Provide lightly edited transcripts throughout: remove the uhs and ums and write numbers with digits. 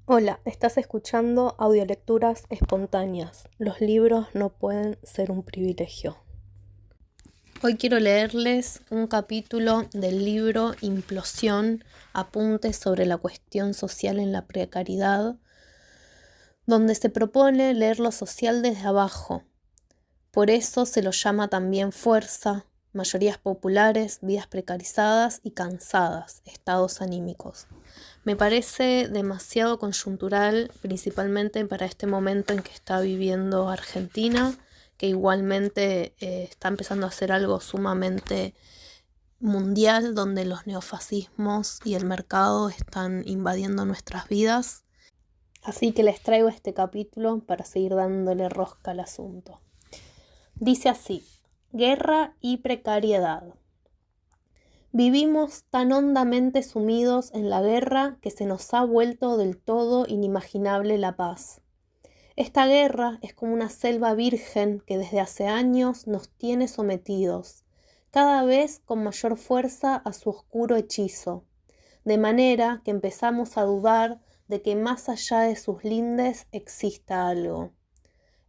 Hola, estás escuchando audiolecturas espontáneas. Los libros no pueden ser un privilegio. Hoy quiero leerles un capítulo del libro Implosión, apuntes sobre la cuestión social en la precariedad, donde se propone leer lo social desde abajo. Por eso se lo llama también fuerza, mayorías populares, vidas precarizadas y cansadas, estados anímicos. Me parece demasiado coyuntural, principalmente para este momento en que está viviendo Argentina, que igualmente está empezando a ser algo sumamente mundial, donde los neofascismos y el mercado están invadiendo nuestras vidas. Así que les traigo este capítulo para seguir dándole rosca al asunto. Dice así: guerra y precariedad. Vivimos tan hondamente sumidos en la guerra que se nos ha vuelto del todo inimaginable la paz. Esta guerra es como una selva virgen que desde hace años nos tiene sometidos, cada vez con mayor fuerza a su oscuro hechizo, de manera que empezamos a dudar de que más allá de sus lindes exista algo.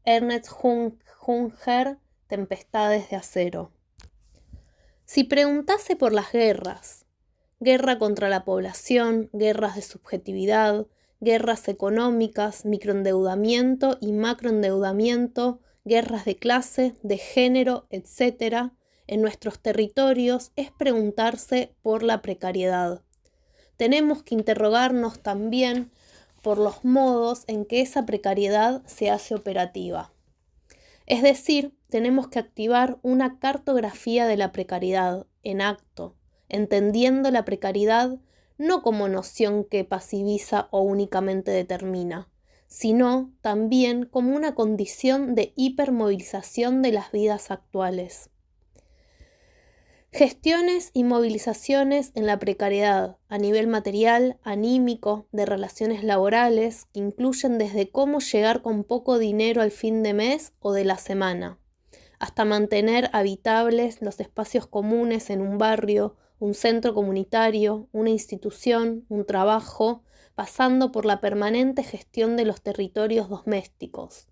Ernest Junger, Tempestades de acero. Si preguntase por las guerras, guerra contra la población, guerras de subjetividad, guerras económicas, microendeudamiento y macroendeudamiento, guerras de clase, de género, etc., en nuestros territorios, es preguntarse por la precariedad. Tenemos que interrogarnos también por los modos en que esa precariedad se hace operativa. Es decir, tenemos que activar una cartografía de la precariedad en acto, entendiendo la precariedad no como noción que pasiviza o únicamente determina, sino también como una condición de hipermovilización de las vidas actuales. Gestiones y movilizaciones en la precariedad a nivel material, anímico, de relaciones laborales, que incluyen desde cómo llegar con poco dinero al fin de mes o de la semana, hasta mantener habitables los espacios comunes en un barrio, un centro comunitario, una institución, un trabajo, pasando por la permanente gestión de los territorios domésticos.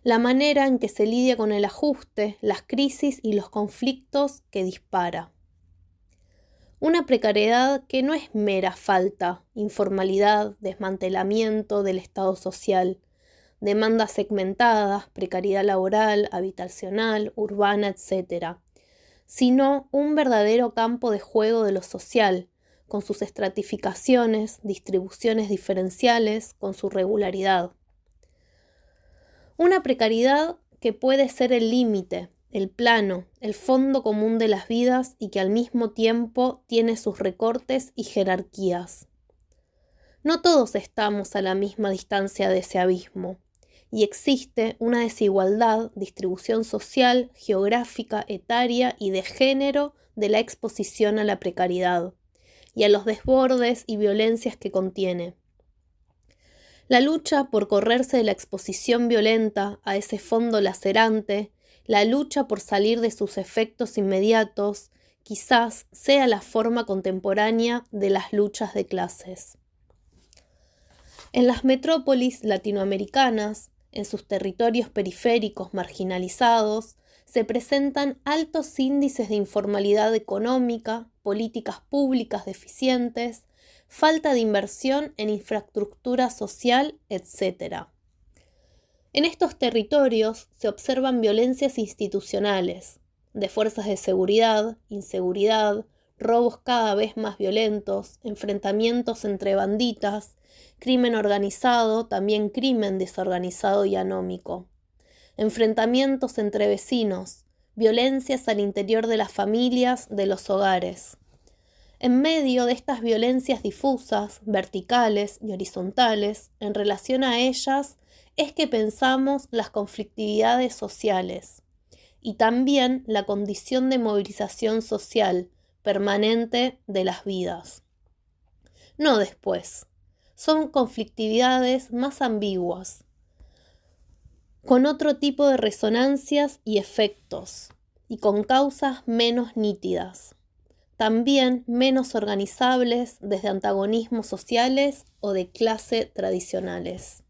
La manera en que se lidia con el ajuste, las crisis y los conflictos que dispara. Una precariedad que no es mera falta, informalidad, desmantelamiento del Estado social, demandas segmentadas, precariedad laboral, habitacional, urbana, etc., sino un verdadero campo de juego de lo social, con sus estratificaciones, distribuciones diferenciales, con su regularidad. Una precariedad que puede ser el límite, el plano, el fondo común de las vidas y que al mismo tiempo tiene sus recortes y jerarquías. No todos estamos a la misma distancia de ese abismo, y existe una desigualdad, distribución social, geográfica, etaria y de género de la exposición a la precariedad, y a los desbordes y violencias que contiene. La lucha por correrse de la exposición violenta a ese fondo lacerante, la lucha por salir de sus efectos inmediatos, quizás sea la forma contemporánea de las luchas de clases. En las metrópolis latinoamericanas, en sus territorios periféricos marginalizados, se presentan altos índices de informalidad económica, políticas públicas deficientes, falta de inversión en infraestructura social, etc. En estos territorios se observan violencias institucionales, de fuerzas de seguridad, inseguridad, robos cada vez más violentos, enfrentamientos entre banditas, crimen organizado, también crimen desorganizado y anómico, enfrentamientos entre vecinos, violencias al interior de las familias, de los hogares. En medio de estas violencias difusas, verticales y horizontales, en relación a ellas, es que pensamos las conflictividades sociales y también la condición de movilización social permanente de las vidas. No después. Son conflictividades más ambiguas, con otro tipo de resonancias y efectos, y con causas menos nítidas. también menos organizables desde antagonismos sociales o de clase tradicionales.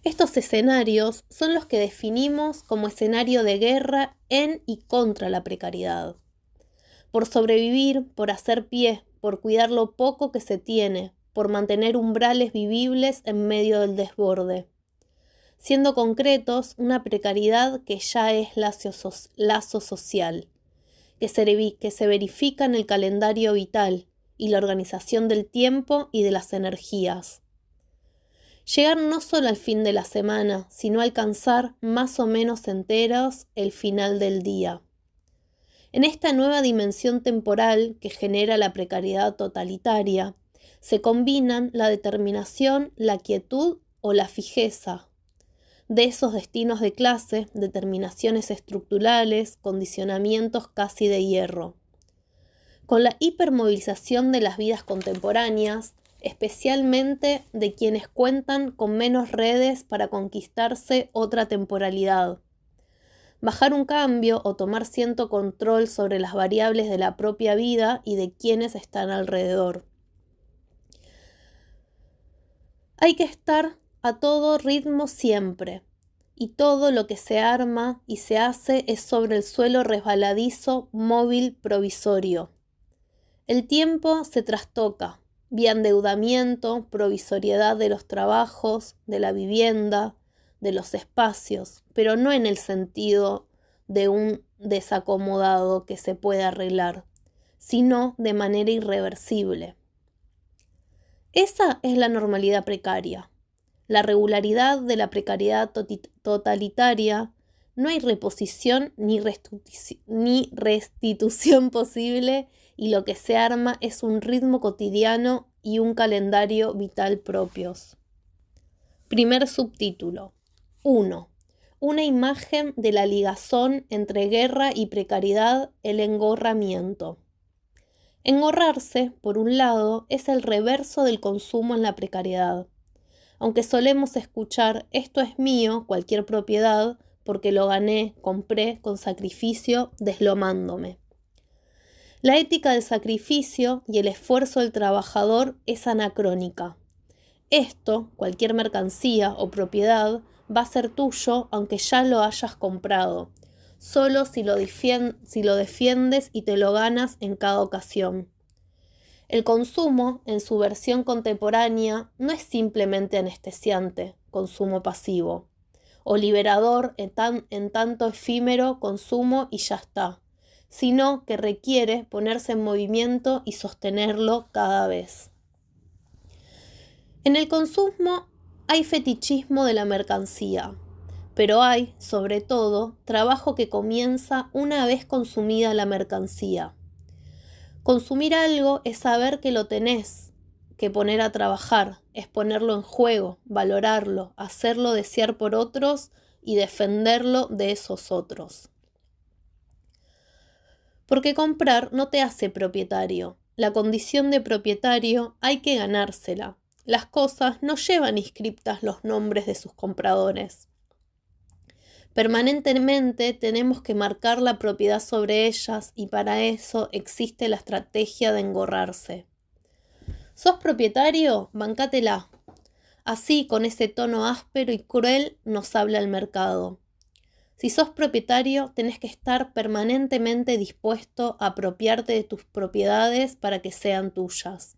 Estos escenarios son los que definimos como escenario de guerra en y contra la precariedad. Por sobrevivir, por hacer pie, por cuidar lo poco que se tiene, por mantener umbrales vivibles en medio del desborde. Siendo concretos, una precariedad que ya es lazo social, que se verifica en el calendario vital y la organización del tiempo y de las energías. Llegar no solo al fin de la semana, sino alcanzar más o menos enteros el final del día. En esta nueva dimensión temporal que genera la precariedad totalitaria, se combinan la determinación, la quietud o la fijeza de esos destinos de clase, determinaciones estructurales, condicionamientos casi de hierro. Con la hipermovilización de las vidas contemporáneas, especialmente de quienes cuentan con menos redes para conquistarse otra temporalidad. Bajar un cambio o tomar cierto control sobre las variables de la propia vida y de quienes están alrededor. Hay que estar a todo ritmo siempre, y todo lo que se arma y se hace es sobre el suelo resbaladizo, móvil, provisorio. El tiempo se trastoca, vía endeudamiento, provisoriedad de los trabajos, de la vivienda, de los espacios, pero no en el sentido de un desacomodado que se puede arreglar, sino de manera irreversible. Esa es la normalidad precaria. La regularidad de la precariedad totalitaria, no hay reposición ni restitución posible y lo que se arma es un ritmo cotidiano y un calendario vital propios. Primer subtítulo. 1. Una imagen de la ligazón entre guerra y precariedad, el engorramiento. Engorrarse, por un lado, es el reverso del consumo en la precariedad. Aunque solemos escuchar esto es mío, cualquier propiedad, porque lo gané, compré con sacrificio, deslomándome. La ética del sacrificio y el esfuerzo del trabajador es anacrónica. Esto, cualquier mercancía o propiedad, va a ser tuyo aunque ya lo hayas comprado, solo si lo defiendes y te lo ganas en cada ocasión. El consumo, en su versión contemporánea, no es simplemente anestesiante, consumo pasivo, o liberador en tanto efímero consumo y ya está, sino que requiere ponerse en movimiento y sostenerlo cada vez. En el consumo hay fetichismo de la mercancía, pero hay, sobre todo, trabajo que comienza una vez consumida la mercancía. Consumir algo es saber que lo tenés, que poner a trabajar, es ponerlo en juego, valorarlo, hacerlo desear por otros y defenderlo de esos otros. Porque comprar no te hace propietario. La condición de propietario hay que ganársela. Las cosas no llevan inscriptas los nombres de sus compradores. Permanentemente tenemos que marcar la propiedad sobre ellas y para eso existe la estrategia de engorrarse. ¿Sos propietario? Bancátela. Así, con ese tono áspero y cruel, nos habla el mercado. Si sos propietario, tenés que estar permanentemente dispuesto a apropiarte de tus propiedades para que sean tuyas.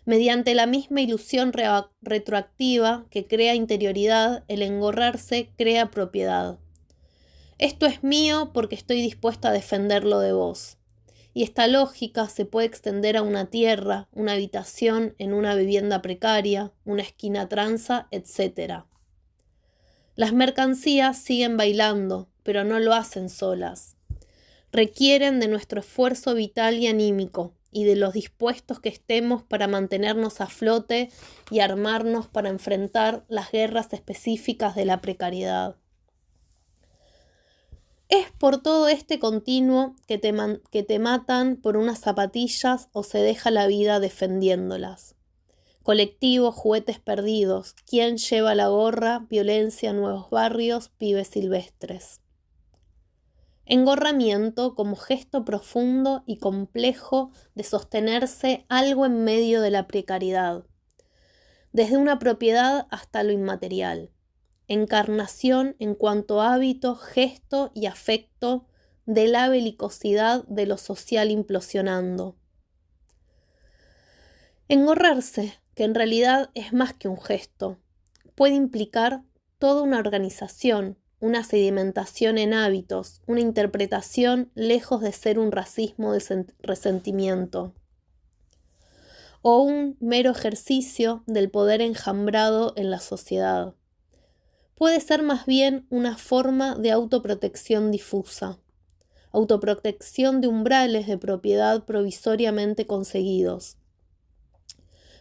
Mediante la misma ilusión retroactiva que crea interioridad, el engorrarse crea propiedad. Esto es mío porque estoy dispuesta a defenderlo de vos. Y esta lógica se puede extender a una tierra, una habitación en una vivienda precaria, una esquina tranza, etc. Las mercancías siguen bailando, pero no lo hacen solas. Requieren de nuestro esfuerzo vital y anímico, y de los dispuestos que estemos para mantenernos a flote y armarnos para enfrentar las guerras específicas de la precariedad. Es por todo este continuo que te matan por unas zapatillas o se deja la vida defendiéndolas. Colectivos, juguetes perdidos, ¿quién lleva la gorra? Violencia, nuevos barrios, pibes silvestres. Engorramiento como gesto profundo y complejo de sostenerse algo en medio de la precariedad, desde una propiedad hasta lo inmaterial. Encarnación en cuanto hábito, gesto y afecto de la belicosidad de lo social implosionando. Engorrarse, que en realidad es más que un gesto, puede implicar toda una organización, una sedimentación en hábitos, una interpretación lejos de ser un racismo de resentimiento, o un mero ejercicio del poder enjambrado en la sociedad. Puede ser más bien una forma de autoprotección difusa, autoprotección de umbrales de propiedad provisoriamente conseguidos.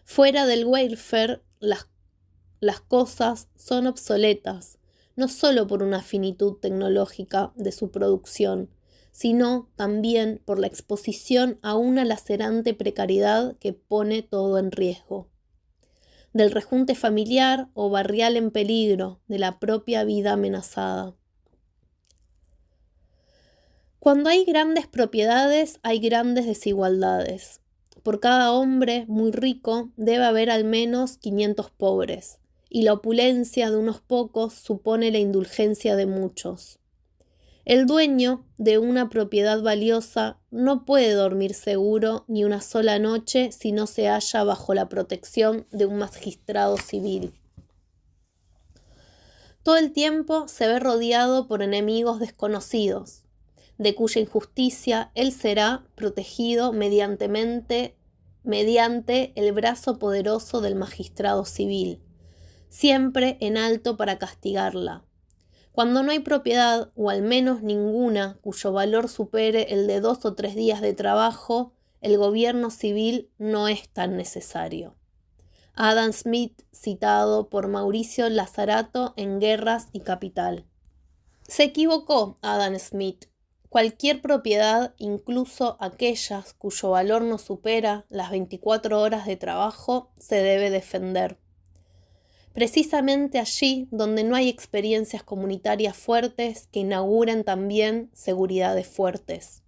Fuera del welfare, las cosas son obsoletas, no solo por una finitud tecnológica de su producción, sino también por la exposición a una lacerante precariedad que pone todo en riesgo. Del rejunte familiar o barrial en peligro, de la propia vida amenazada. Cuando hay grandes propiedades, hay grandes desigualdades. Por cada hombre muy rico debe haber al menos 500 pobres, y la opulencia de unos pocos supone la indulgencia de muchos. El dueño de una propiedad valiosa no puede dormir seguro ni una sola noche si no se halla bajo la protección de un magistrado civil. Todo el tiempo se ve rodeado por enemigos desconocidos, de cuya injusticia él será protegido mediante el brazo poderoso del magistrado civil, siempre en alto para castigarla. Cuando no hay propiedad, o al menos ninguna, cuyo valor supere el de 2 o 3 días de trabajo, el gobierno civil no es tan necesario. Adam Smith, citado por Mauricio Lazarato en Guerras y Capital. Se equivocó Adam Smith. Cualquier propiedad, incluso aquellas cuyo valor no supera las 24 horas de trabajo, se debe defender. Precisamente allí donde no hay experiencias comunitarias fuertes que inauguren también seguridades fuertes,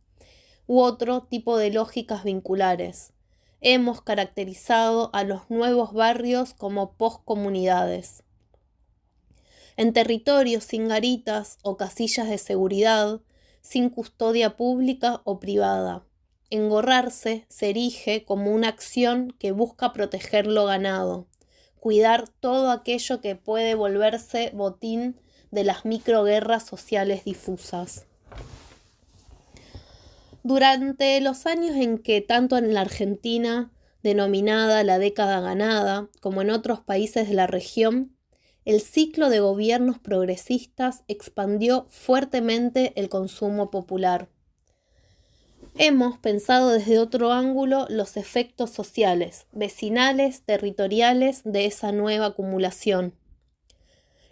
u otro tipo de lógicas vinculares. Hemos caracterizado a los nuevos barrios como poscomunidades. En territorios sin garitas o casillas de seguridad, sin custodia pública o privada. Engorrarse se erige como una acción que busca proteger lo ganado, cuidar todo aquello que puede volverse botín de las microguerras sociales difusas. Durante los años en que tanto en la Argentina, denominada la década ganada, como en otros países de la región, el ciclo de gobiernos progresistas expandió fuertemente el consumo popular. Hemos pensado desde otro ángulo los efectos sociales, vecinales, territoriales de esa nueva acumulación.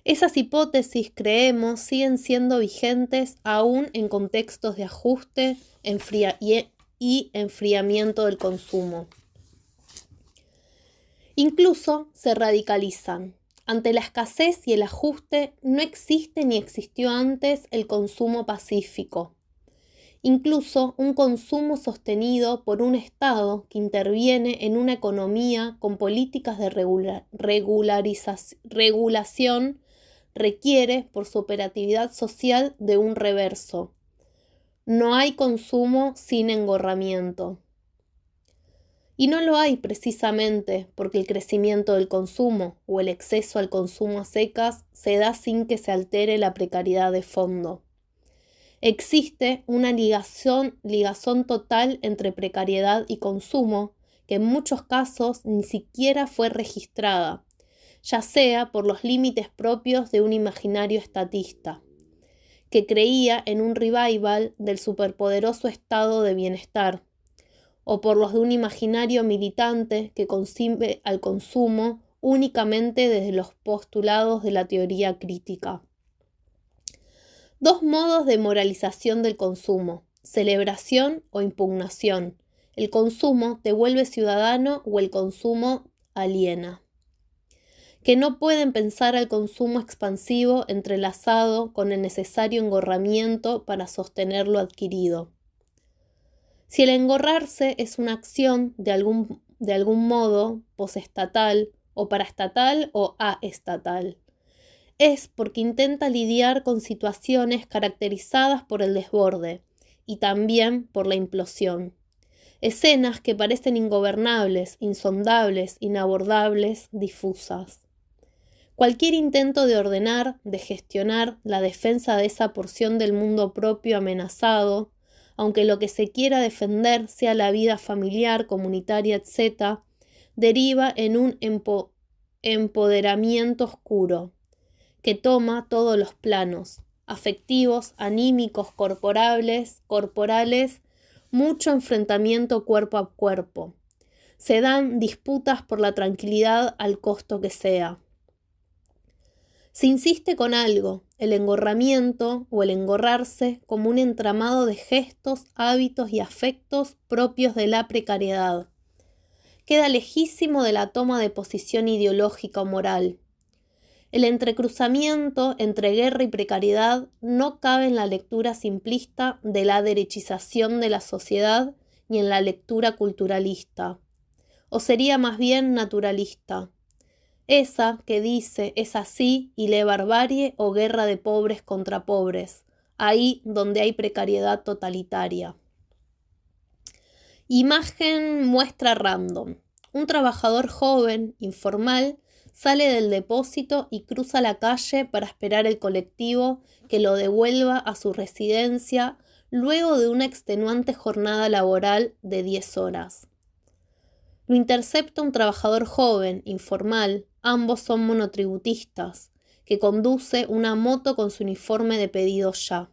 Esas hipótesis, creemos, siguen siendo vigentes aún en contextos de ajuste y enfriamiento del consumo. Incluso se radicalizan. Ante la escasez y el ajuste no existe ni existió antes el consumo pacífico. Incluso un consumo sostenido por un Estado que interviene en una economía con políticas de regulación requiere, por su operatividad social, de un reverso. No hay consumo sin engorramiento. Y no lo hay precisamente porque el crecimiento del consumo o el exceso al consumo a secas se da sin que se altere la precariedad de fondo. Existe una ligazón total entre precariedad y consumo que en muchos casos ni siquiera fue registrada, ya sea por los límites propios de un imaginario estatista, que creía en un revival del superpoderoso estado de bienestar, o por los de un imaginario militante que concibe al consumo únicamente desde los postulados de la teoría crítica. Dos modos de moralización del consumo: celebración o impugnación. El consumo te vuelve ciudadano o el consumo aliena. que no pueden pensar al consumo expansivo entrelazado con el necesario engorramiento para sostener lo adquirido. Si el engorrarse es una acción de algún modo posestatal o paraestatal o aestatal, es porque intenta lidiar con situaciones caracterizadas por el desborde y también por la implosión. Escenas que parecen ingobernables, insondables, inabordables, difusas. Cualquier intento de ordenar, de gestionar la defensa de esa porción del mundo propio amenazado, aunque lo que se quiera defender sea la vida familiar, comunitaria, etc., deriva en un empoderamiento oscuro, que toma todos los planos, afectivos, anímicos, corporales, mucho enfrentamiento cuerpo a cuerpo. Se dan disputas por la tranquilidad al costo que sea. Se insiste con algo, el engorramiento o el engorrarse, como un entramado de gestos, hábitos y afectos propios de la precariedad. Queda lejísimo de la toma de posición ideológica o moral. El entrecruzamiento entre guerra y precariedad no cabe en la lectura simplista de la derechización de la sociedad ni en la lectura culturalista, o sería más bien naturalista. Esa que dice es así y lee barbarie o guerra de pobres contra pobres, ahí donde hay precariedad totalitaria. Imagen muestra random. Un trabajador joven, informal, sale del depósito y cruza la calle para esperar el colectivo que lo devuelva a su residencia luego de una extenuante jornada laboral de 10 horas. Lo intercepta un trabajador joven, informal, ambos son monotributistas, que conduce una moto con su uniforme de pedido ya.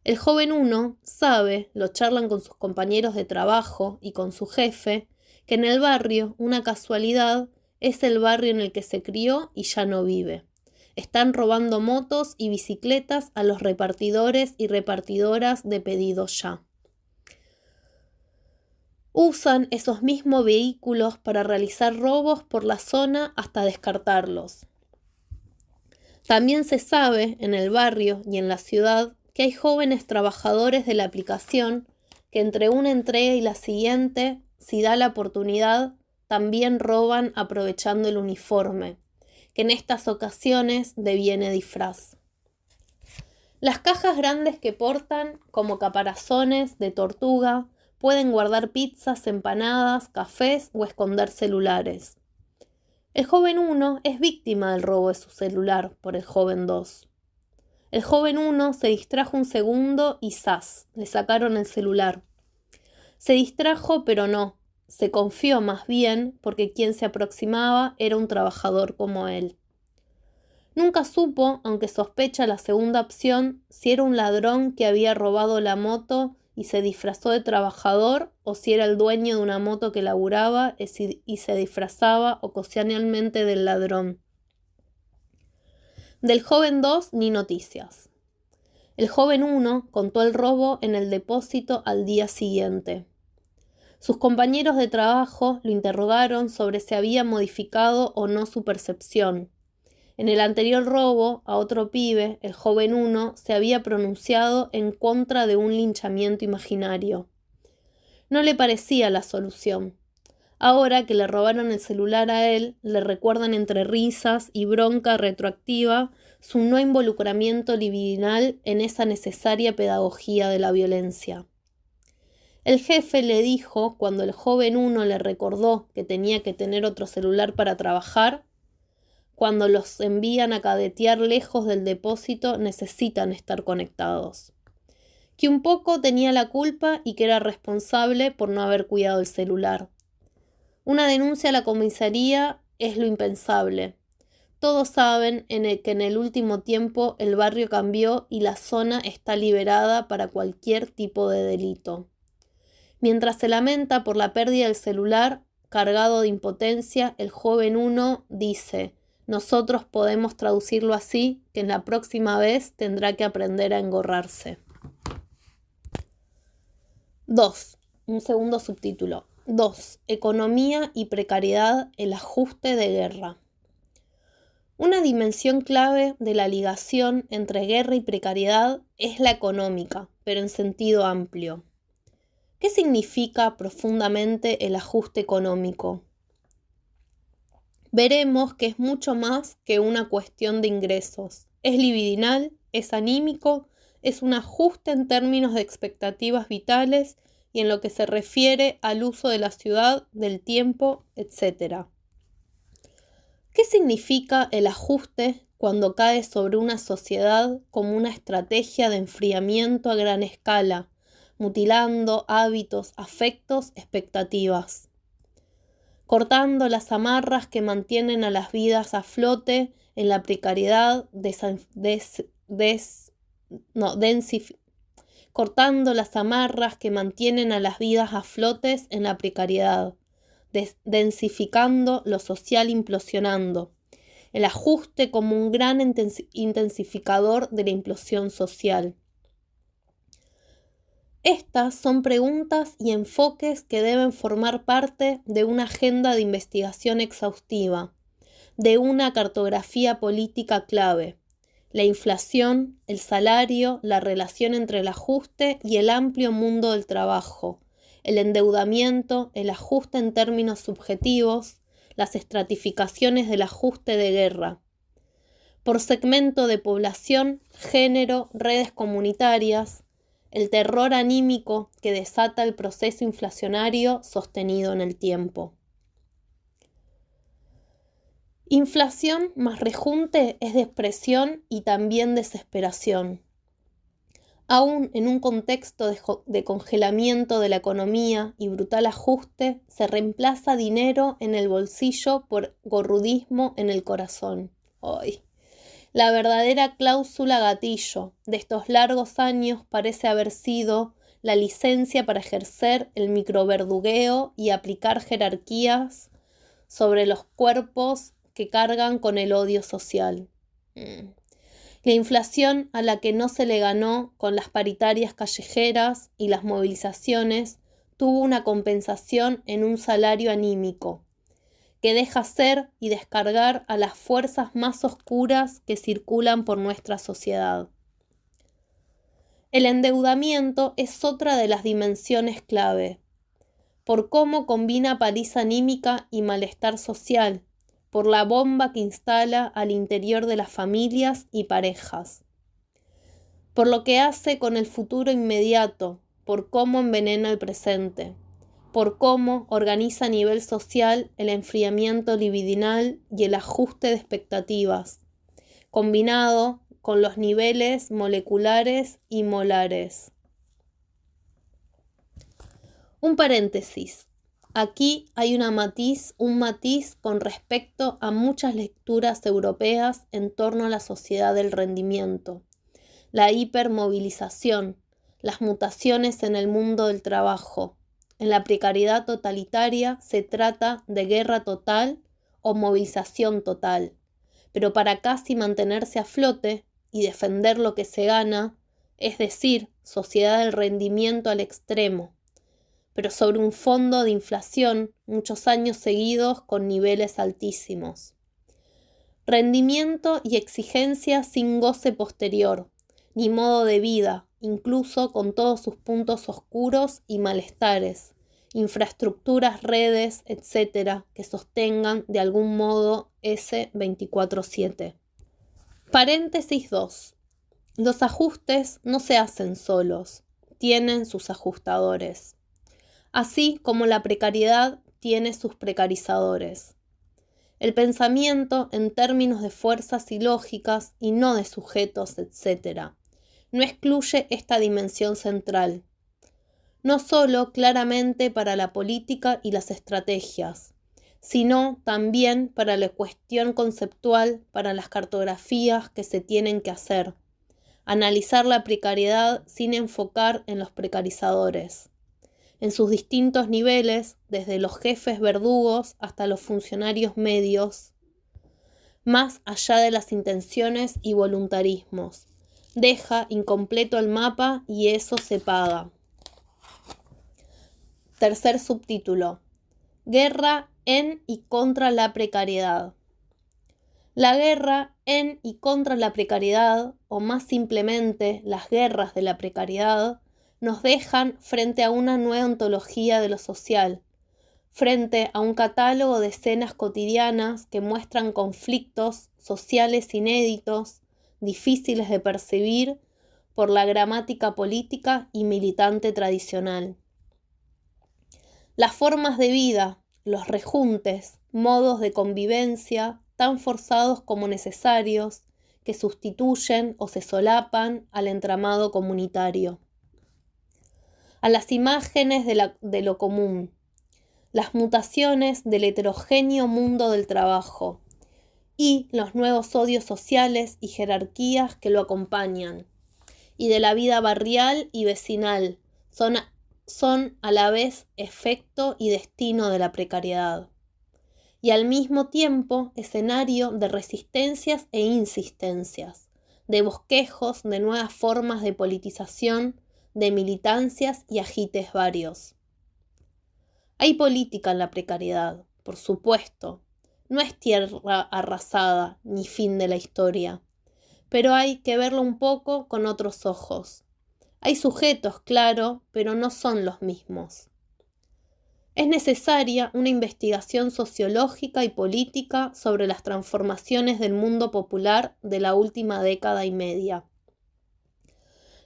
El joven uno sabe, lo charlan con sus compañeros de trabajo y con su jefe, que en el barrio, una casualidad, es el barrio en el que se crió y ya no vive. Están robando motos y bicicletas a los repartidores y repartidoras de pedido ya. Usan esos mismos vehículos para realizar robos por la zona hasta descartarlos. También se sabe en el barrio y en la ciudad que hay jóvenes trabajadores de la aplicación que entre una entrega y la siguiente, si da la oportunidad, también roban aprovechando el uniforme, que en estas ocasiones deviene disfraz. Las cajas grandes que portan, como caparazones de tortuga, pueden guardar pizzas, empanadas, cafés o esconder celulares. El joven 1 es víctima del robo de su celular por el joven 2. El joven 1 se distrajo un segundo y ¡zas!, le sacaron el celular. Se distrajo, pero no. Se confió más bien porque quien se aproximaba era un trabajador como él. Nunca supo, aunque sospecha la segunda opción, si era un ladrón que había robado la moto y se disfrazó de trabajador o si era el dueño de una moto que laburaba y se disfrazaba ocasionalmente del ladrón. Del joven 2 ni noticias. El joven 1 contó el robo en el depósito al día siguiente. Sus compañeros de trabajo lo interrogaron sobre si había modificado o no su percepción. En el anterior robo, a otro pibe, el joven 1 se había pronunciado en contra de un linchamiento imaginario. No le parecía la solución. Ahora que le robaron el celular a él, le recuerdan entre risas y bronca retroactiva su no involucramiento libidinal en esa necesaria pedagogía de la violencia. El jefe le dijo, cuando el joven 1 le recordó que tenía que tener otro celular para trabajar: cuando los envían a cadetear lejos del depósito necesitan estar conectados. Que un poco tenía la culpa y que era responsable por no haber cuidado el celular. Una denuncia a la comisaría es lo impensable. Todos saben que en el último tiempo el barrio cambió y la zona está liberada para cualquier tipo de delito. Mientras se lamenta por la pérdida del celular, cargado de impotencia, el joven 1 dice: nosotros podemos traducirlo así, que en la próxima vez tendrá que aprender a engorrarse. 2. Un segundo subtítulo. 2. Economía y precariedad, el ajuste de guerra. Una dimensión clave de la ligación entre guerra y precariedad es la económica, pero en sentido amplio. ¿Qué significa profundamente el ajuste económico? Veremos que es mucho más que una cuestión de ingresos. Es libidinal, es anímico, es un ajuste en términos de expectativas vitales y en lo que se refiere al uso de la ciudad, del tiempo, etc. ¿Qué significa el ajuste cuando cae sobre una sociedad como una estrategia de enfriamiento a gran escala, mutilando hábitos, afectos, expectativas? Cortando las amarras que mantienen a las vidas a flote en la precariedad, cortando las amarras que mantienen a las vidas a flotes en la precariedad, densificando lo social, implosionando, el ajuste como un gran intensificador de la implosión social. Estas son preguntas y enfoques que deben formar parte de una agenda de investigación exhaustiva, de una cartografía política clave. La inflación, el salario, la relación entre el ajuste y el amplio mundo del trabajo, el endeudamiento, el ajuste en términos subjetivos, las estratificaciones del ajuste de guerra. Por segmento de población, género, redes comunitarias, el terror anímico que desata el proceso inflacionario sostenido en el tiempo. Inflación más rejunte es depresión y también desesperación. Aún en un contexto de congelamiento de la economía y brutal ajuste, se reemplaza dinero en el bolsillo por gorrudismo en el corazón. ¡Ay! La verdadera cláusula gatillo de estos largos años parece haber sido la licencia para ejercer el microverdugueo y aplicar jerarquías sobre los cuerpos que cargan con el odio social. La inflación a la que no se le ganó con las paritarias callejeras y las movilizaciones tuvo una compensación en un salario anímico que deja ser y descargar a las fuerzas más oscuras que circulan por nuestra sociedad. El endeudamiento es otra de las dimensiones clave, por cómo combina paliza anímica y malestar social, por la bomba que instala al interior de las familias y parejas, por lo que hace con el futuro inmediato, por cómo envenena el presente, por cómo organiza a nivel social el enfriamiento libidinal y el ajuste de expectativas, combinado con los niveles moleculares y molares. Un paréntesis. Aquí hay un matiz con respecto a muchas lecturas europeas en torno a la sociedad del rendimiento, la hipermovilización, las mutaciones en el mundo del trabajo. En la precariedad totalitaria se trata de guerra total o movilización total, pero para casi mantenerse a flote y defender lo que se gana, es decir, sociedad del rendimiento al extremo, pero sobre un fondo de inflación muchos años seguidos con niveles altísimos. Rendimiento y exigencia sin goce posterior, ni modo de vida, incluso con todos sus puntos oscuros y malestares, infraestructuras, redes, etc., que sostengan de algún modo ese 24/7. Paréntesis 2. Los ajustes no se hacen solos, tienen sus ajustadores, así como la precariedad tiene sus precarizadores. El pensamiento en términos de fuerzas y lógicas y no de sujetos, etc., no excluye esta dimensión central, no solo claramente para la política y las estrategias, sino también para la cuestión conceptual, para las cartografías que se tienen que hacer. Analizar la precariedad sin enfocar en los precarizadores, en sus distintos niveles, desde los jefes verdugos hasta los funcionarios medios, más allá de las intenciones y voluntarismos. Deja incompleto el mapa y eso se paga. Tercer subtítulo. Guerra en y contra la precariedad. La guerra en y contra la precariedad, o más simplemente las guerras de la precariedad, nos dejan frente a una nueva ontología de lo social, frente a un catálogo de escenas cotidianas que muestran conflictos sociales inéditos, difíciles de percibir por la gramática política y militante tradicional. Las formas de vida, los rejuntes, modos de convivencia, tan forzados como necesarios, que sustituyen o se solapan al entramado comunitario. A las imágenes de lo común, las mutaciones del heterogéneo mundo del trabajo y los nuevos odios sociales y jerarquías que lo acompañan, y de la vida barrial y vecinal, son a la vez efecto y destino de la precariedad, y al mismo tiempo escenario de resistencias e insistencias, de bosquejos de nuevas formas de politización, de militancias y agites varios. Hay política en la precariedad, por supuesto. No es tierra arrasada ni fin de la historia, pero hay que verlo un poco con otros ojos. Hay sujetos, claro, pero no son los mismos. Es necesaria una investigación sociológica y política sobre las transformaciones del mundo popular de la última década y media.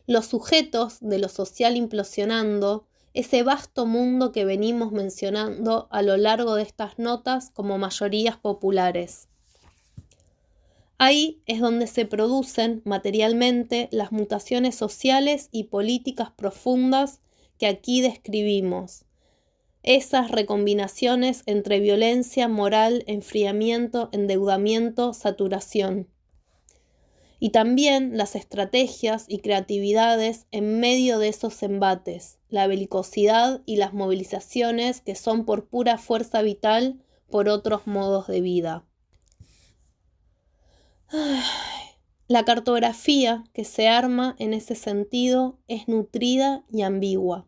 Los sujetos de lo social implosionando, ese vasto mundo que venimos mencionando a lo largo de estas notas como mayorías populares. Ahí es donde se producen materialmente las mutaciones sociales y políticas profundas que aquí describimos. Esas recombinaciones entre violencia, moral, enfriamiento, endeudamiento, saturación. Y también las estrategias y creatividades en medio de esos embates, la belicosidad y las movilizaciones que son por pura fuerza vital por otros modos de vida. La cartografía que se arma en ese sentido es nutrida y ambigua,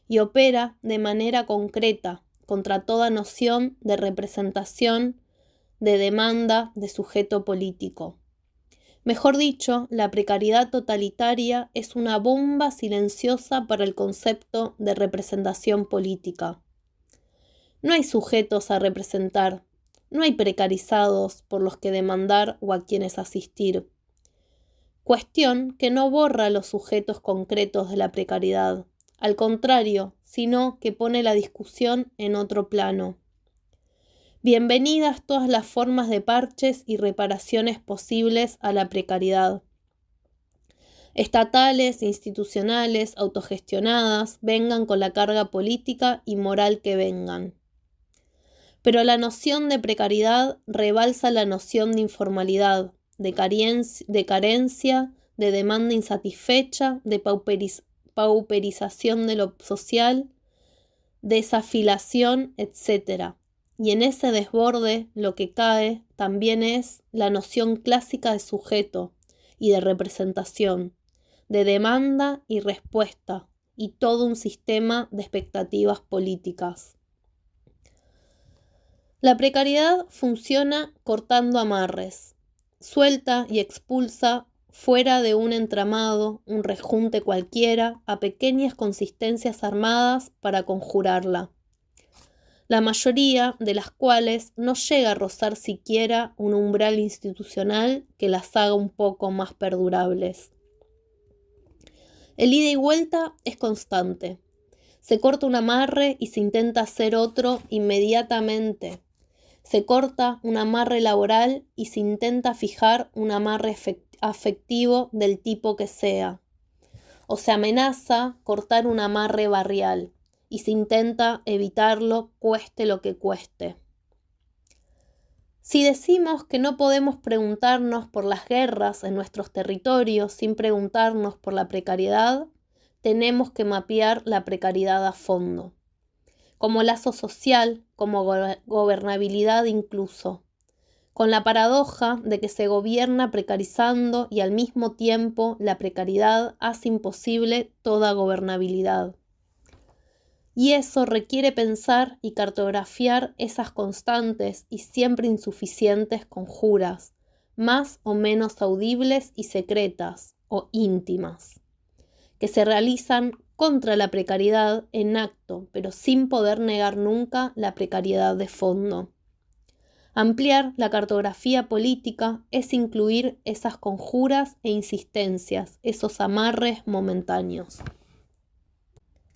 y opera de manera concreta contra toda noción de representación, de demanda, de sujeto político. Mejor dicho, la precariedad totalitaria es una bomba silenciosa para el concepto de representación política. No hay sujetos a representar, no hay precarizados por los que demandar o a quienes asistir. Cuestión que no borra los sujetos concretos de la precariedad, al contrario, sino que pone la discusión en otro plano. Bienvenidas todas las formas de parches y reparaciones posibles a la precariedad. Estatales, institucionales, autogestionadas, vengan con la carga política y moral que vengan. Pero la noción de precariedad rebalsa la noción de informalidad, de carencia, de demanda insatisfecha, de pauperización de lo social, desafilación, etc. Y en ese desborde lo que cae también es la noción clásica de sujeto y de representación, de demanda y respuesta, y todo un sistema de expectativas políticas. La precariedad funciona cortando amarres, suelta y expulsa fuera de un entramado, un rejunte cualquiera, a pequeñas consistencias armadas para conjurarla, la mayoría de las cuales no llega a rozar siquiera un umbral institucional que las haga un poco más perdurables. El ida y vuelta es constante. Se corta un amarre y se intenta hacer otro inmediatamente. Se corta un amarre laboral y se intenta fijar un amarre afectivo del tipo que sea. O se amenaza cortar un amarre barrial y se intenta evitarlo cueste lo que cueste. Si decimos que no podemos preguntarnos por las guerras en nuestros territorios sin preguntarnos por la precariedad, tenemos que mapear la precariedad a fondo, como lazo social, como gobernabilidad incluso, con la paradoja de que se gobierna precarizando y al mismo tiempo la precariedad hace imposible toda gobernabilidad. Y eso requiere pensar y cartografiar esas constantes y siempre insuficientes conjuras, más o menos audibles y secretas o íntimas, que se realizan contra la precariedad en acto, pero sin poder negar nunca la precariedad de fondo. Ampliar la cartografía política es incluir esas conjuras e insistencias, esos amarres momentáneos.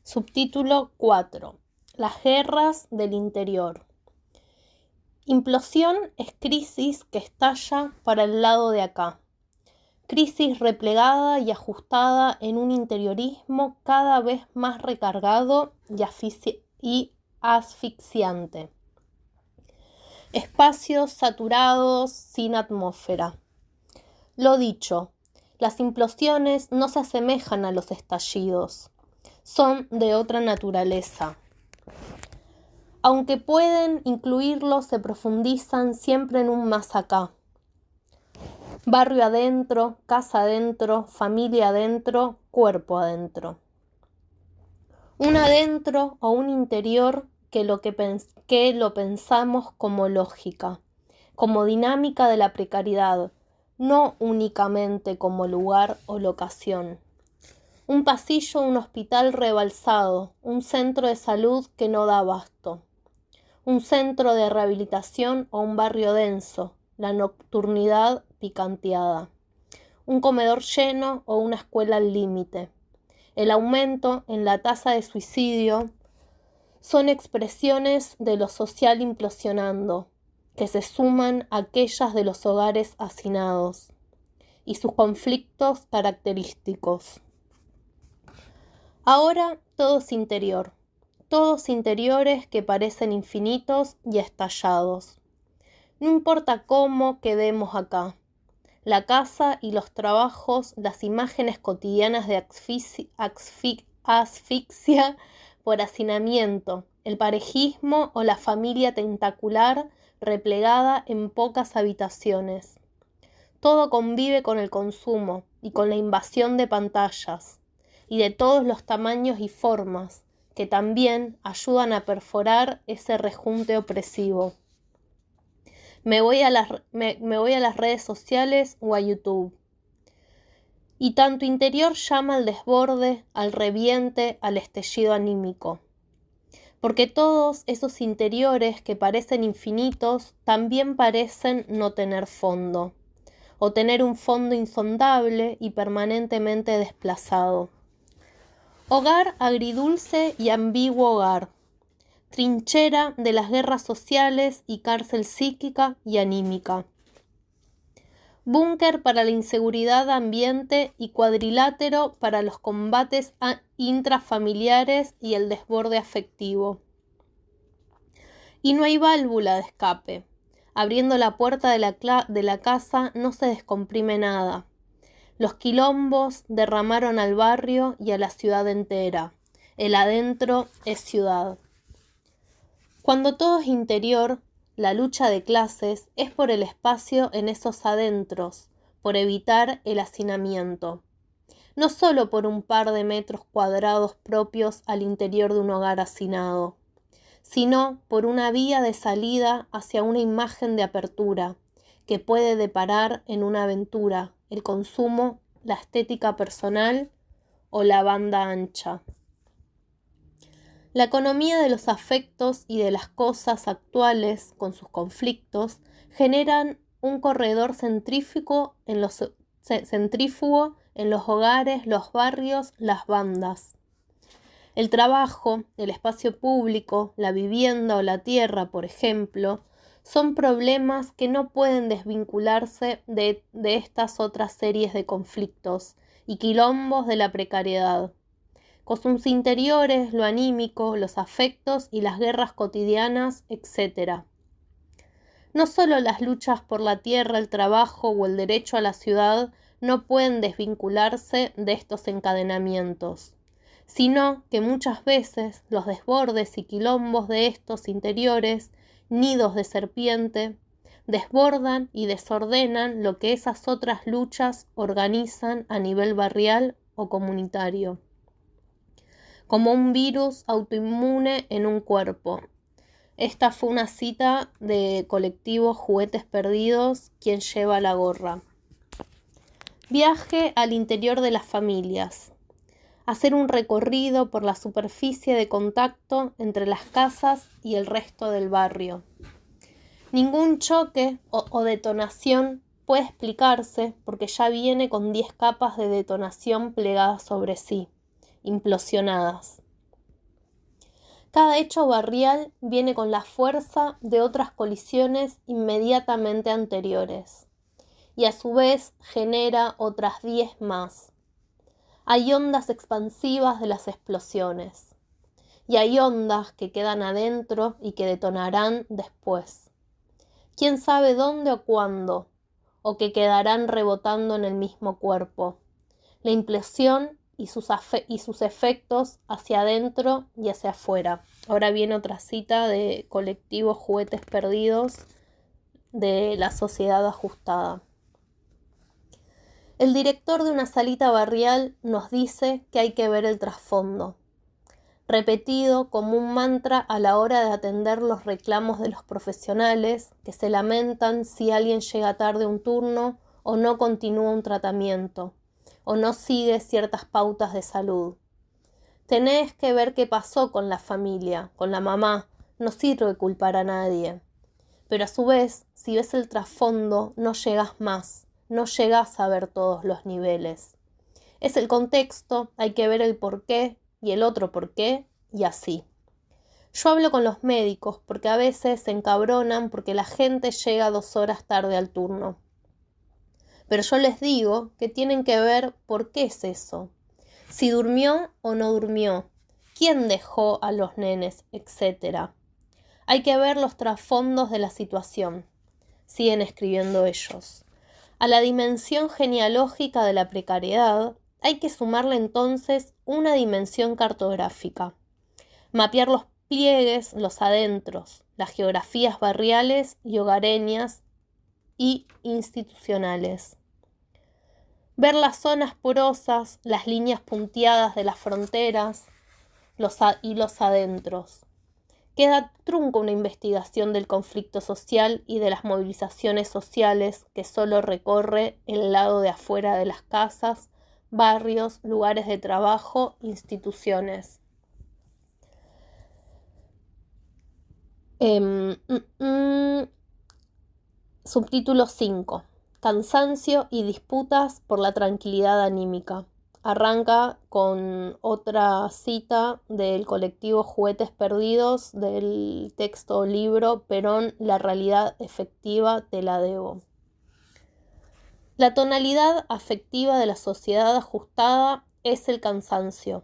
Subtítulo 4. Las guerras del interior. Implosión es crisis que estalla para el lado de acá. Crisis replegada y ajustada en un interiorismo cada vez más recargado y asfixiante. Espacios saturados sin atmósfera. Lo dicho, las implosiones no se asemejan a los estallidos. Son de otra naturaleza. Aunque pueden incluirlos, se profundizan siempre en un más acá. Barrio adentro, casa adentro, familia adentro, cuerpo adentro. Un adentro o un interior que lo pensamos como lógica, como dinámica de la precariedad, no únicamente como lugar o locación. Un pasillo, un hospital rebalsado, un centro de salud que no da abasto, un centro de rehabilitación o un barrio denso, la nocturnidad picanteada, un comedor lleno o una escuela al límite. El aumento en la tasa de suicidio son expresiones de lo social implosionando, que se suman a aquellas de los hogares hacinados y sus conflictos característicos. Ahora todo es interior, todos interiores que parecen infinitos y estallados. No importa cómo quedemos acá, la casa y los trabajos, las imágenes cotidianas de asfixia por hacinamiento, el parejismo o la familia tentacular replegada en pocas habitaciones. Todo convive con el consumo y con la invasión de pantallas, y de todos los tamaños y formas, que también ayudan a perforar ese rejunte opresivo. Me voy a las redes sociales o a YouTube. Y tanto interior llama al desborde, al reviente, al estallido anímico. Porque todos esos interiores que parecen infinitos también parecen no tener fondo, o tener un fondo insondable y permanentemente desplazado. Hogar agridulce y ambiguo hogar, trinchera de las guerras sociales y cárcel psíquica y anímica. Búnker para la inseguridad ambiente y cuadrilátero para los combates intrafamiliares y el desborde afectivo. Y no hay válvula de escape. Abriendo la puerta de la casa no se descomprime nada. Los quilombos derramaron al barrio y a la ciudad entera. El adentro es ciudad. Cuando todo es interior, la lucha de clases es por el espacio en esos adentros, por evitar el hacinamiento. No solo por un par de metros cuadrados propios al interior de un hogar hacinado, sino por una vía de salida hacia una imagen de apertura, que puede deparar en una aventura, el consumo, la estética personal o la banda ancha. La economía de los afectos y de las cosas actuales, con sus conflictos, generan un corredor centrífugo en los hogares, los barrios, las bandas. El trabajo, el espacio público, la vivienda o la tierra, por ejemplo, son problemas que no pueden desvincularse de estas otras series de conflictos y quilombos de la precariedad. Con sus interiores, lo anímico, los afectos y las guerras cotidianas, etc. No solo las luchas por la tierra, el trabajo o el derecho a la ciudad no pueden desvincularse de estos encadenamientos, sino que muchas veces los desbordes y quilombos de estos interiores, nidos de serpiente, desbordan y desordenan lo que esas otras luchas organizan a nivel barrial o comunitario. como un virus autoinmune en un cuerpo. Esta fue una cita de Colectivo Juguetes Perdidos, quien lleva la gorra. Viaje al interior de las familias. Hacer un recorrido por la superficie de contacto entre las casas y el resto del barrio. Ningún choque o detonación puede explicarse porque ya viene con 10 capas de detonación plegadas sobre sí, implosionadas. Cada hecho barrial viene con la fuerza de otras colisiones inmediatamente anteriores y a su vez genera otras 10 más. Hay ondas expansivas de las explosiones y hay ondas que quedan adentro y que detonarán después. ¿Quién sabe dónde o cuándo? O que quedarán rebotando en el mismo cuerpo. La implosión y sus efectos hacia adentro y hacia afuera. Ahora viene otra cita de Colectivo Juguetes Perdidos de la Sociedad Ajustada. El director de una salita barrial nos dice que hay que ver el trasfondo, repetido como un mantra a la hora de atender los reclamos de los profesionales que se lamentan si alguien llega tarde a un turno o no continúa un tratamiento o no sigue ciertas pautas de salud. Tenés que ver qué pasó con la familia, con la mamá, no sirve culpar a nadie. Pero a su vez, si ves el trasfondo, no llegás más. No llegás a ver todos los niveles. Es el contexto, hay que ver el porqué y el otro porqué y así. Yo hablo con los médicos porque a veces se encabronan porque la gente llega 2 horas tarde al turno. Pero yo les digo que tienen que ver por qué es eso. Si durmió o no durmió, quién dejó a los nenes, etc. Hay que ver los trasfondos de la situación. Siguen escribiendo ellos. A la dimensión genealógica de la precariedad hay que sumarle entonces una dimensión cartográfica. Mapear los pliegues, los adentros, las geografías barriales y hogareñas y institucionales. Ver las zonas porosas, las líneas punteadas de las fronteras y los adentros. Queda trunca una investigación del conflicto social y de las movilizaciones sociales que solo recorre el lado de afuera de las casas, barrios, lugares de trabajo, instituciones. Subtítulo 5. Cansancio y disputas por la tranquilidad anímica. Arranca con otra cita del Colectivo Juguetes Perdidos del texto o libro Perón, la realidad efectiva te la debo. La tonalidad afectiva de la sociedad ajustada es el cansancio.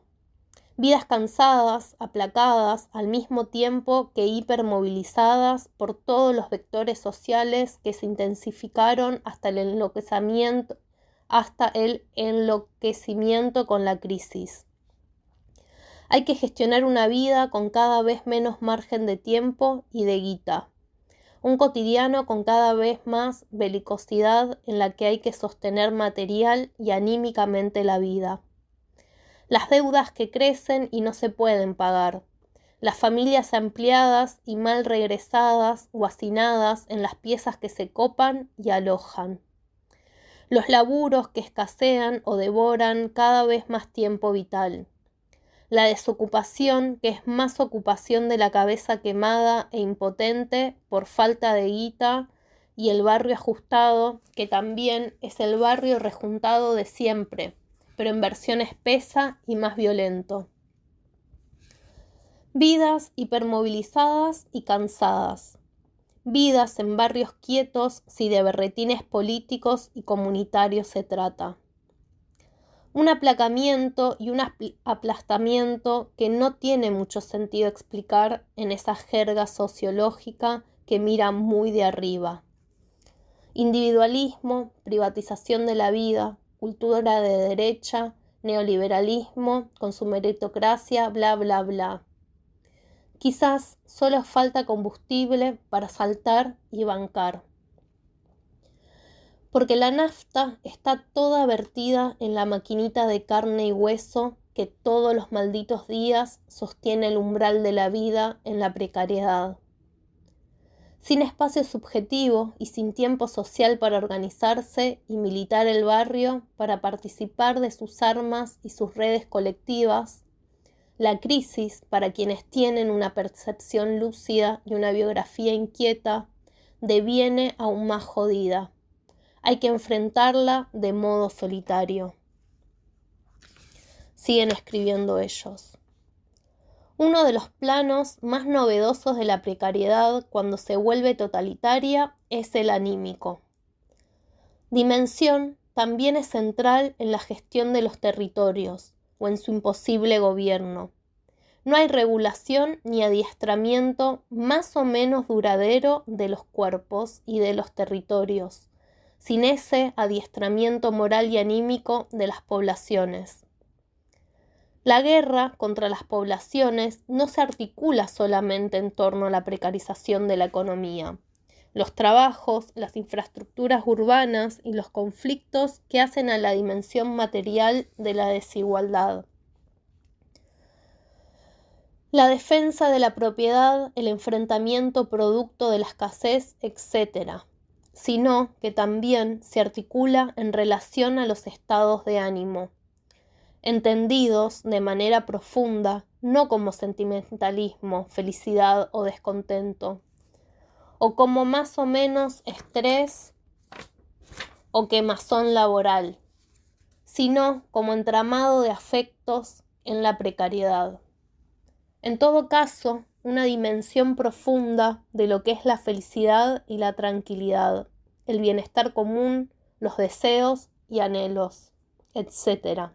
Vidas cansadas, aplacadas, al mismo tiempo que hipermovilizadas por todos los vectores sociales que se intensificaron hasta el enloquecimiento con la crisis. Hay que gestionar una vida con cada vez menos margen de tiempo y de guita. Un cotidiano con cada vez más belicosidad en la que hay que sostener material y anímicamente la vida. Las deudas que crecen y no se pueden pagar. Las familias ampliadas y mal regresadas o hacinadas en las piezas que se copan y alojan. Los laburos que escasean o devoran cada vez más tiempo vital. La desocupación que es más ocupación de la cabeza quemada e impotente por falta de guita y el barrio ajustado que también es el barrio rejuntado de siempre, pero en versión espesa y más violento. Vidas hipermovilizadas y cansadas. Vidas en barrios quietos si de berretines políticos y comunitarios se trata. Un aplacamiento y un aplastamiento que no tiene mucho sentido explicar en esa jerga sociológica que mira muy de arriba. Individualismo, privatización de la vida, cultura de derecha, neoliberalismo con su meritocracia, bla, bla, bla. Quizás solo falta combustible para saltar y bancar. Porque la nafta está toda vertida en la maquinita de carne y hueso que todos los malditos días sostiene el umbral de la vida en la precariedad. Sin espacio subjetivo y sin tiempo social para organizarse y militar el barrio para participar de sus armas y sus redes colectivas, la crisis, para quienes tienen una percepción lúcida y una biografía inquieta, deviene aún más jodida. Hay que enfrentarla de modo solitario. Siguen escribiendo ellos. Uno de los planos más novedosos de la precariedad cuando se vuelve totalitaria es el anímico. Dimensión también es central en la gestión de los territorios o en su imposible gobierno. No hay regulación ni adiestramiento más o menos duradero de los cuerpos y de los territorios, sin ese adiestramiento moral y anímico de las poblaciones. La guerra contra las poblaciones no se articula solamente en torno a la precarización de la economía, los trabajos, las infraestructuras urbanas y los conflictos que hacen a la dimensión material de la desigualdad. La defensa de la propiedad, el enfrentamiento producto de la escasez, etc., sino que también se articula en relación a los estados de ánimo, entendidos de manera profunda, no como sentimentalismo, felicidad o descontento, o como más o menos estrés o quemazón laboral, sino como entramado de afectos en la precariedad. En todo caso, una dimensión profunda de lo que es la felicidad y la tranquilidad, el bienestar común, los deseos y anhelos, etc.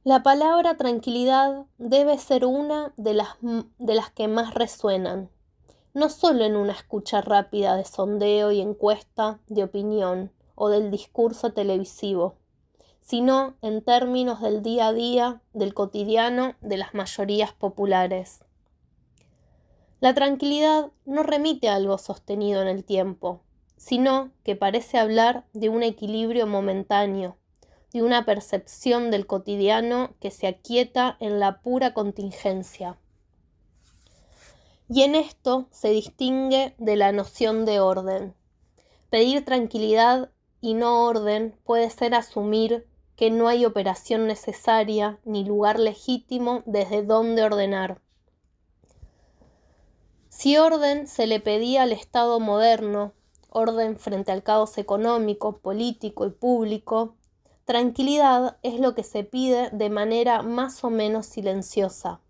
La palabra tranquilidad debe ser una de las que más resuenan, no solo en una escucha rápida de sondeo y encuesta de opinión o del discurso televisivo, sino en términos del día a día, del cotidiano de las mayorías populares. La tranquilidad no remite a algo sostenido en el tiempo, sino que parece hablar de un equilibrio momentáneo, de una percepción del cotidiano que se aquieta en la pura contingencia. Y en esto se distingue de la noción de orden. Pedir tranquilidad y no orden puede ser asumir que no hay operación necesaria ni lugar legítimo desde donde ordenar. Si orden se le pedía al Estado moderno, orden frente al caos económico, político y público, tranquilidad es lo que se pide de manera más o menos silenciosa,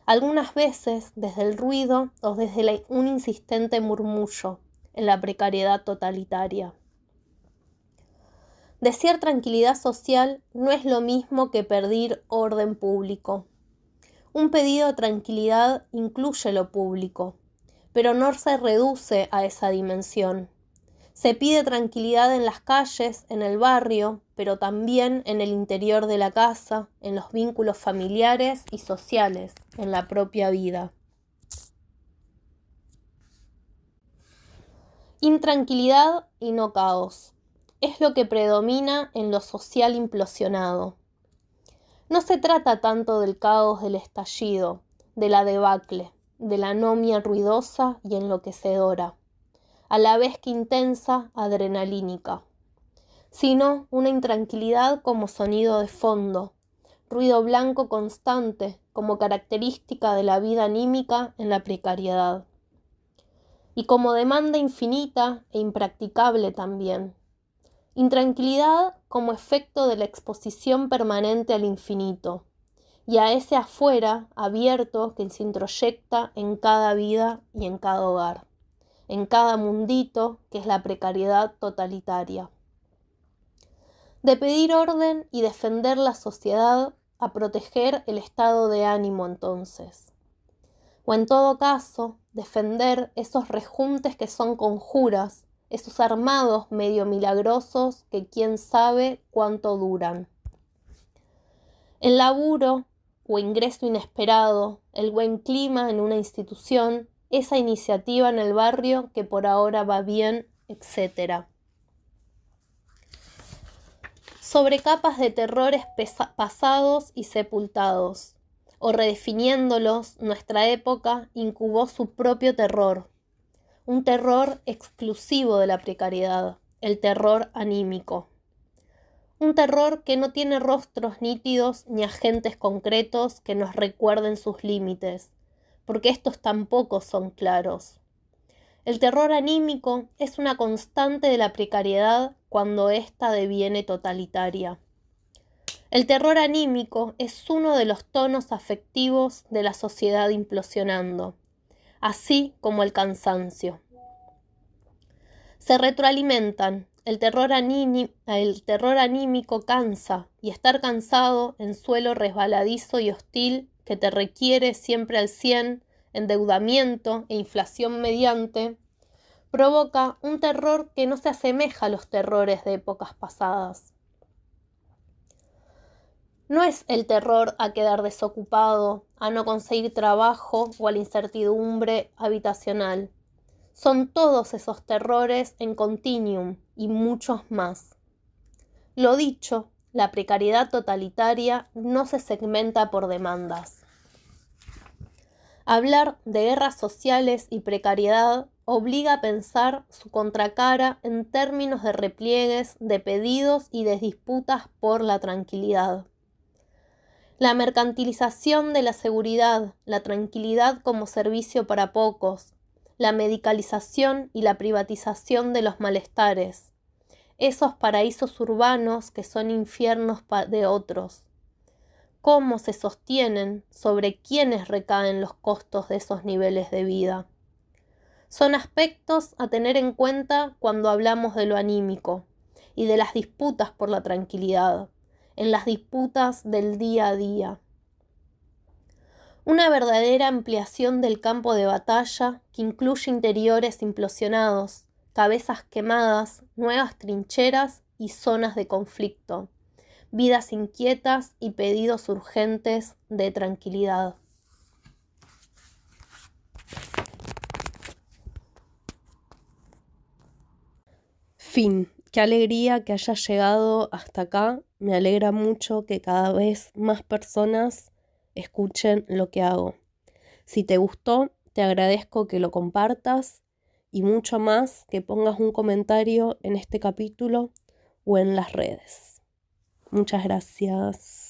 algunas veces desde el ruido o desde un insistente murmullo en la precariedad totalitaria. Desear tranquilidad social no es lo mismo que pedir orden público. Un pedido de tranquilidad incluye lo público, pero no se reduce a esa dimensión. Se pide tranquilidad en las calles, en el barrio, pero también en el interior de la casa, en los vínculos familiares y sociales, en la propia vida. Intranquilidad y no caos es lo que predomina en lo social implosionado. No se trata tanto del caos del estallido, de la debacle, de la anomia ruidosa y enloquecedora, a la vez que intensa, adrenalínica, sino una intranquilidad como sonido de fondo, ruido blanco constante como característica de la vida anímica en la precariedad, y como demanda infinita e impracticable también. Intranquilidad como efecto de la exposición permanente al infinito, y a ese afuera abierto que se introyecta en cada vida y en cada hogar, en cada mundito que es la precariedad totalitaria. De pedir orden y defender la sociedad a proteger el estado de ánimo entonces. O en todo caso, defender esos rejuntes que son conjuras, esos armados medio milagrosos que quién sabe cuánto duran. El laburo o ingreso inesperado, el buen clima en una institución, esa iniciativa en el barrio que por ahora va bien, etc. sobre capas de terrores pasados y sepultados, o redefiniéndolos, nuestra época incubó su propio terror, un terror exclusivo de la precariedad, el terror anímico. Un terror que no tiene rostros nítidos ni agentes concretos que nos recuerden sus límites, porque estos tampoco son claros. El terror anímico es una constante de la precariedad cuando ésta deviene totalitaria. El terror anímico es uno de los tonos afectivos de la sociedad implosionando, así como el cansancio. Se retroalimentan. El terror anímico cansa, y estar cansado en suelo resbaladizo y hostil que te requiere siempre al 100, endeudamiento e inflación mediante, provoca un terror que no se asemeja a los terrores de épocas pasadas. No es el terror a quedar desocupado, a no conseguir trabajo o a la incertidumbre habitacional. Son todos esos terrores en continuum y muchos más. Lo dicho, la precariedad totalitaria no se segmenta por demandas. Hablar de guerras sociales y precariedad obliga a pensar su contracara en términos de repliegues, de pedidos y de disputas por la tranquilidad. La mercantilización de la seguridad, la tranquilidad como servicio para pocos, la medicalización y la privatización de los malestares, esos paraísos urbanos que son infiernos de otros. ¿Cómo se sostienen? ¿Sobre quiénes recaen los costos de esos niveles de vida? Son aspectos a tener en cuenta cuando hablamos de lo anímico y de las disputas por la tranquilidad, en las disputas del día a día. Una verdadera ampliación del campo de batalla que incluye interiores implosionados, cabezas quemadas, nuevas trincheras y zonas de conflicto, vidas inquietas y pedidos urgentes de tranquilidad. Fin. Qué alegría que hayas llegado hasta acá. Me alegra mucho que cada vez más personas escuchen lo que hago. Si te gustó, te agradezco que lo compartas y mucho más que pongas un comentario en este capítulo o en las redes. Muchas gracias.